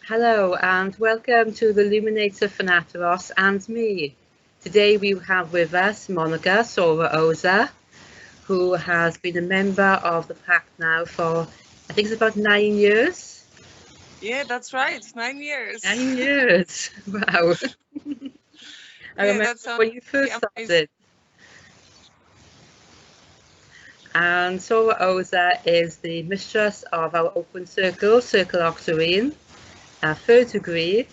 Hello and welcome to the Illuminates of Thanateros and me. Today we have with us Monika Sora Oza, who has been a member of the pack now for, I think it's about 9 years. Yeah, that's right. 9 years. 9 years! Wow. I Yeah, remember that sounds when you first amazing. started. And Sora Oza is the mistress of our open circle, Circle Octarine, third degree,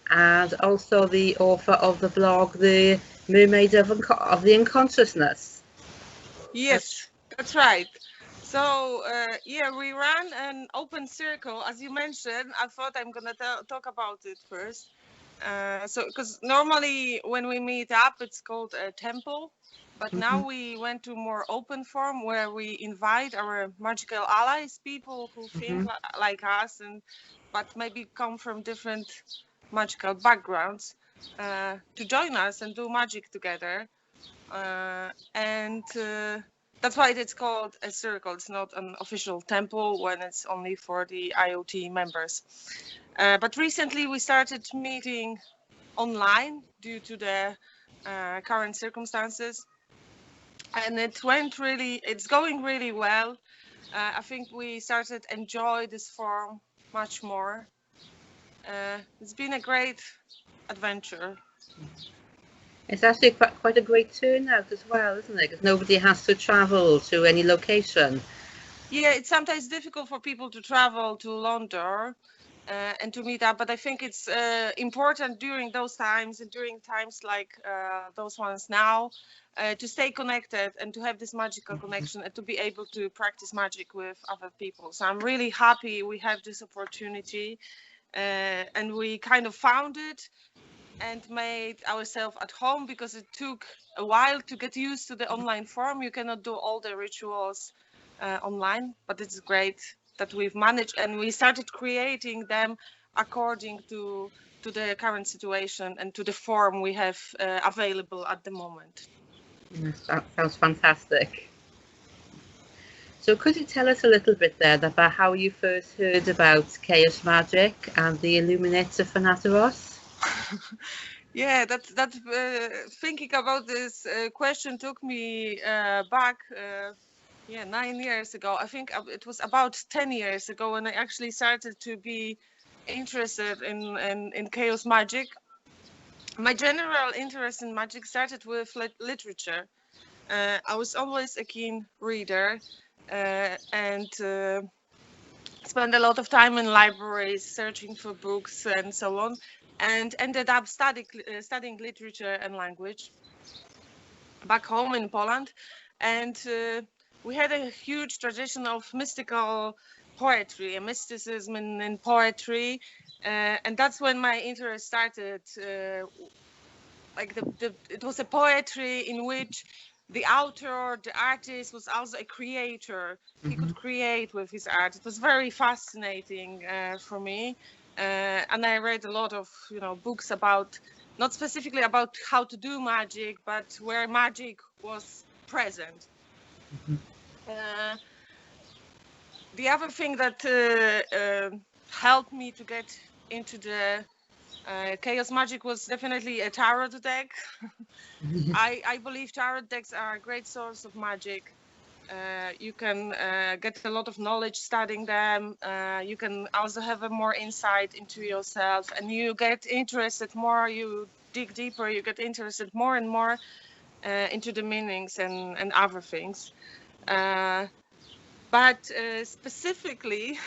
and also the author of the blog, The Mermaid of the Unconsciousness. Yes, that's right. So, yeah, we ran an open circle. As you mentioned, I thought I'm going to talk about it first. Because normally when we meet up, it's called a temple. But now we went to more open form where we invite our magical allies, people who think like us, but maybe come from different magical backgrounds, to join us and do magic together. And that's why it's called a circle. It's not an official temple when it's only for the IoT members. But recently we started meeting online due to the current circumstances, and it's going really well. I think we started enjoy this form much more. It's been a great adventure. It's actually quite a great turnout as well, isn't it? Because nobody has to travel to any location. Yeah, it's sometimes difficult for people to travel to London and to meet up, but I think it's important during those times and during times like those ones now, to stay connected and to have this magical connection and to be able to practice magic with other people. So I'm really happy we have this opportunity, and we kind of found it and made ourselves at home, because it took a while to get used to the online form. You cannot do all the rituals online, but it's great that we've managed, and we started creating them according to the current situation and to the form we have available at the moment. Yes, that sounds fantastic. So could you tell us a little bit then about how you first heard about chaos magic and the Illuminates of Thanateros? Yeah, that thinking about this question took me back. Yeah, 9 years ago. I think it was about 10 years ago when I actually started to be interested in chaos magic. My general interest in magic started with literature. I was always a keen reader, and spent a lot of time in libraries searching for books and so on, and ended up studying literature and language back home in Poland. And we had a huge tradition of mystical poetry and mysticism in poetry. And that's when my interest started. Like it was a poetry in which the author, the artist, was also a creator. He could create with his art. It was very fascinating for me. And I read a lot of books about, not specifically about how to do magic, but where magic was present. The other thing that helped me to get into the chaos magic was definitely a tarot deck. I believe tarot decks are a great source of magic. You can get a lot of knowledge studying them. You can also have a more insight into yourself, and you get interested more, you dig deeper, you get interested more and more into the meanings and other things. But specifically,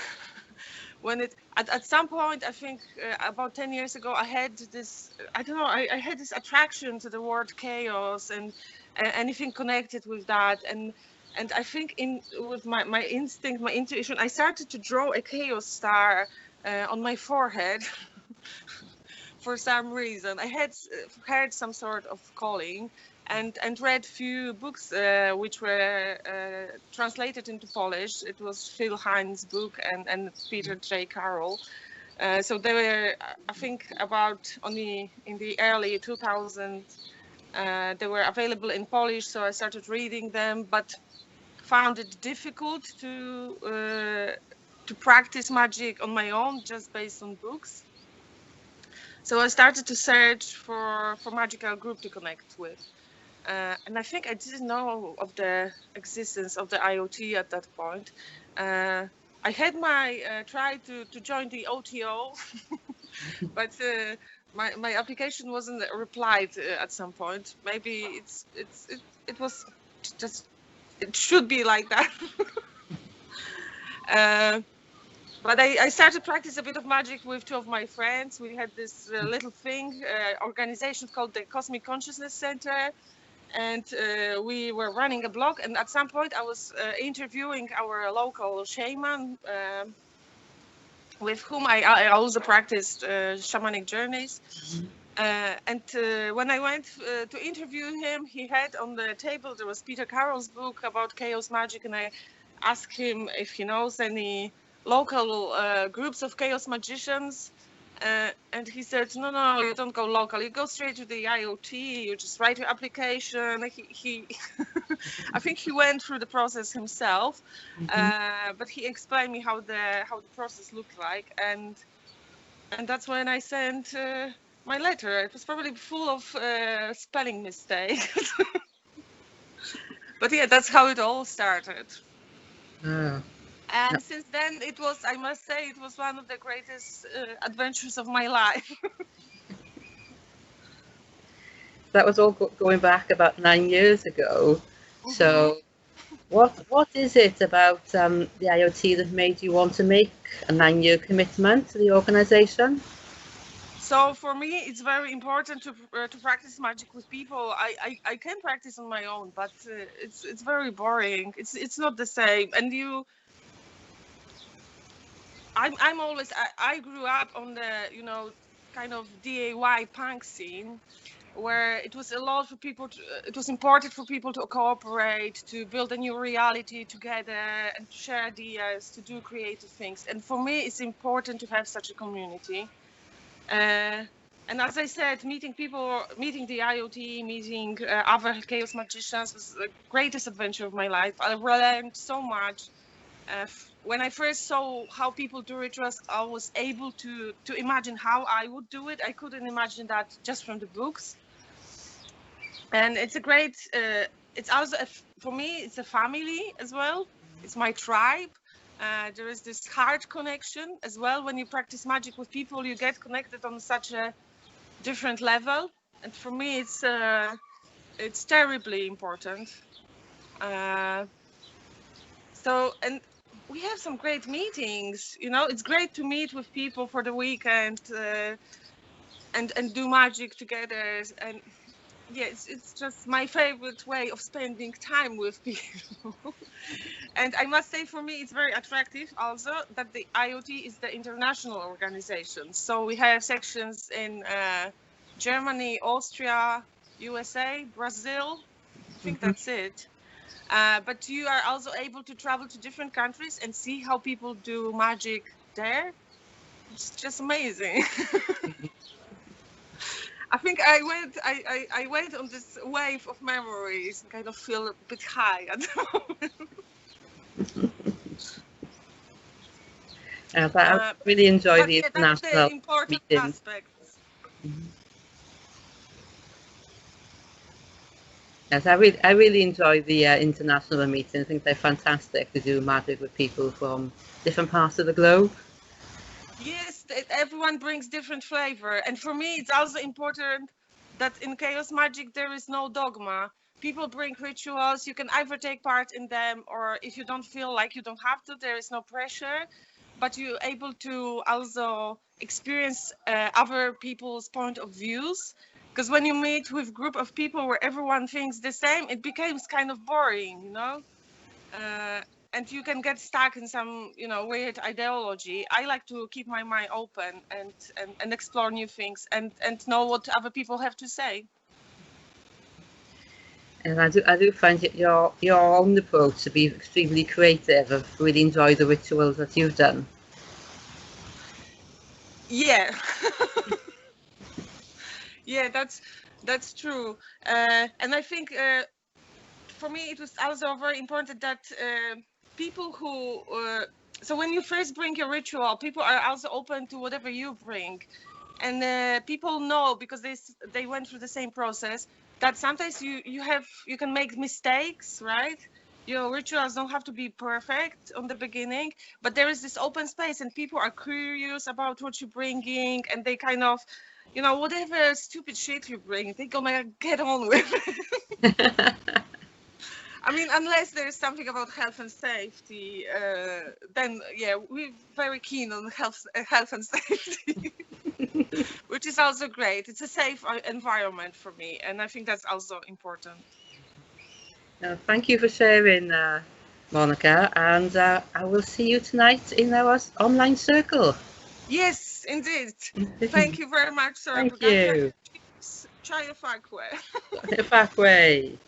when at some point, I think about 10 years ago, I had this, I don't know, I had this attraction to the word chaos and anything connected with that. And I think with my instinct, my intuition, I started to draw a chaos star on my forehead. For some reason, I had heard some sort of calling and read few books which were translated into Polish. It was Phil Hines' book and Peter J. Carroll. So they were, I think, about only in the early 2000s. They were available in Polish, so I started reading them, but found it difficult to to practice magic on my own, just based on books. So I started to search for magical group to connect with. And I think I didn't know of the existence of the IoT at that point. I had my try to join the OTO, but my application wasn't replied at some point. Maybe it was just, it should be like that. But I started practice a bit of magic with two of my friends. We had this little thing, organization called the Cosmic Consciousness Center, and we were running a blog. And at some point, I was interviewing our local shaman, with whom I also practiced shamanic journeys. And when I went to interview him, he had on the table, there was Peter Carroll's book about chaos magic, and I asked him if he knows any local groups of chaos magicians. And he said, no, you don't go local, you go straight to the IoT, you just write your application. He I think he went through the process himself, but he explained me how the process looked like, and that's when I sent my letter. It was probably full of spelling mistakes. But yeah, that's how it all started. Oh. And since then, it was, I must say, it was one of the greatest adventures of my life. That was all going back about 9 years ago. So what is it about the IoT that made you want to make a 9-year commitment to the organization? So for me, it's very important to practice magic with people. I can practice on my own, but it's very boring. It's not the same. And I'm always, I grew up on the, you know, kind of DIY punk scene, where it was a lot for people to, it was important for people to cooperate, to build a new reality together, and to share ideas, to do creative things. And for me, it's important to have such a community. And as I said, meeting people, meeting the IoT, meeting other chaos magicians was the greatest adventure of my life. I learned so much. When I first saw how people do rituals, I was able to imagine how I would do it. I couldn't imagine that just from the books. And it's a great, it's also, for me, it's a family as well. It's my tribe. There is this heart connection as well. When you practice magic with people, you get connected on such a different level. And for me, it's terribly important. So, and we have some great meetings, you know, it's great to meet with people for the weekend and do magic together. And yeah, it's just my favorite way of spending time with people. And I must say, for me, it's very attractive also that the IoT is the international organization. So we have sections in Germany, Austria, USA, Brazil. I think that's it. But you are also able to travel to different countries and see how people do magic there. It's just amazing. I think I went on this wave of memories and kind of feel a bit high at the moment. I really enjoy the international that's the important meetings. aspects. Yes, I really enjoy the international meetings. I think they're fantastic to do magic with people from different parts of the globe. Yes, everyone brings different flavor. And for me, it's also important that in chaos magic, there is no dogma. People bring rituals. You can either take part in them, or if you don't feel like you don't have to, there is no pressure. But you're able to also experience other people's point of views. Because when you meet with a group of people where everyone thinks the same, it becomes kind of boring, you know? And you can get stuck in some, you know, weird ideology. I like to keep my mind open and explore new things and know what other people have to say. And I do find your own approach to be extremely creative. I've really enjoyed the rituals that you've done. Yeah. Yeah, that's true. And I think for me it was also very important that people who so when you first bring your ritual, people are also open to whatever you bring, and people know, because they went through the same process, that sometimes you can make mistakes, right? Your rituals don't have to be perfect on the beginning, but there is this open space and people are curious about what you're bringing, and they kind of, whatever stupid shit you bring, they're gonna get on with it. I mean, unless there is something about health and safety, then yeah, we're very keen on health and safety, which is also great. It's a safe environment for me, and I think that's also important. Thank you for sharing, Monica, and I will see you tonight in our online circle. Yes, indeed. Thank you very much, sir. Thank you. Try a fakwe. Fakwe.